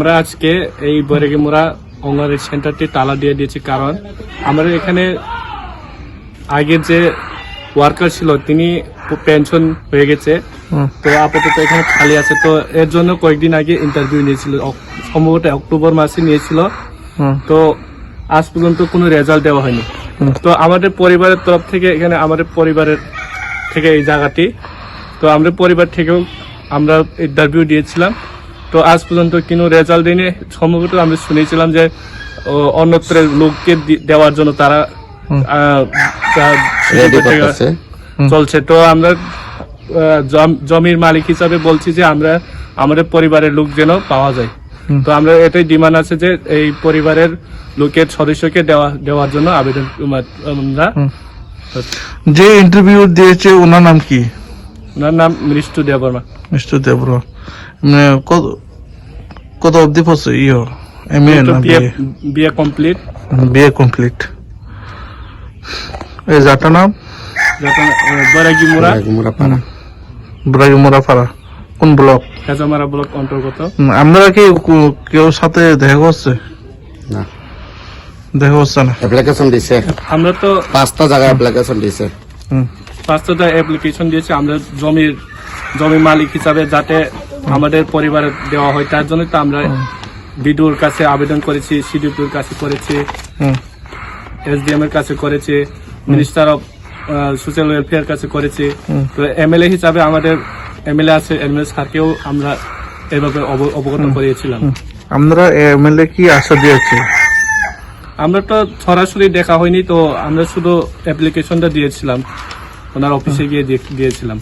আমরা আজকে এই বৈরাগীমুড়া অঙ্গনওয়াড়ি সেন্টারটি তালা দিয়ে দিয়েছি, কারণ আমাদের এখানে আগে যে ওয়ার্কার ছিল তিনি পেনশন হয়ে গেছে, তো আপাতত এখানে খালি আছে। তো এর জন্য কয়েকদিন আগে ইন্টারভিউ নিয়েছিল, সম্ভবত অক্টোবর মাসে নিয়েছিল। তো আজ পর্যন্ত কোনো রেজাল্ট দেওয়া হয়নি। তো আমাদের পরিবারের তরফ থেকে এখানে আমাদের পরিবারের থেকে এই জায়গাটি, তো আমাদের পরিবার থেকেও আমরা ইন্টারভিউ দিয়েছিলাম, তো আজ পর্যন্ত কোনো রেজাল্ট দেয়নি। সম্ভবত আমরা শুনেছিলাম যে অন্যত্রের লোককে দেওয়ার জন্য তারা চলছে। তো আমরা জমির মালিক হিসাবে বলছি যে আমরা আমাদের পরিবারের লোক যেন পাওয়া যায়। তো আমরা এটাই ডিমান্ড আছে যে এই পরিবারের লোকের সদস্যকে দেওয়ার জন্য আবেদন আমরা। যে ইন্টারভিউ দিয়েছে ওনার নাম কি? ওনার নাম মৃষ্টু দেববর্মা। মিস্টার দেবরা কত অবধি পড়ছে? BA complete. BA complete. এই জায়গাটার নাম বৈরাগীমুড়া পাড়া। কোন ব্লক? কাঁচামারা ব্লক অন্তর্গত। আপনারা কি কেউ সাথে দেখা করছে? না, দেখা হচ্ছে না। অ্যাপ্লিকেশন দিছে, আমরা তো 5টা জায়গায় অ্যাপ্লিকেশন দিছে। 5টা অ্যাপ্লিকেশন দিয়েছি আমরা জমি মালিক হিসাবে, যাতে আমাদের পরিবারে দেওয়া হয়। তার জন্য তো আমরা বিডিওর কাছে আবেদন করেছি, সিডিপির কাছে করেছি, এসডিএম এর কাছে করেছি, মিনিস্টার অফ সোশ্যাল ওয়েলফেয়ার কাছে করেছি। তো এমএলএ হিসাবে আমাদের এমএলএ আছে, এমএলএ স্যারকেও আমরা এভাবে অবগত করিয়েছিলাম। আমরা এমএলএ কি আশা দিয়েছে? আমরা তো সরাসরি দেখা হয়নি, তো আমরা শুধু অ্যাপ্লিকেশনটা দিয়েছিলাম, ওনার অফিসে গিয়ে দিয়েছিলাম।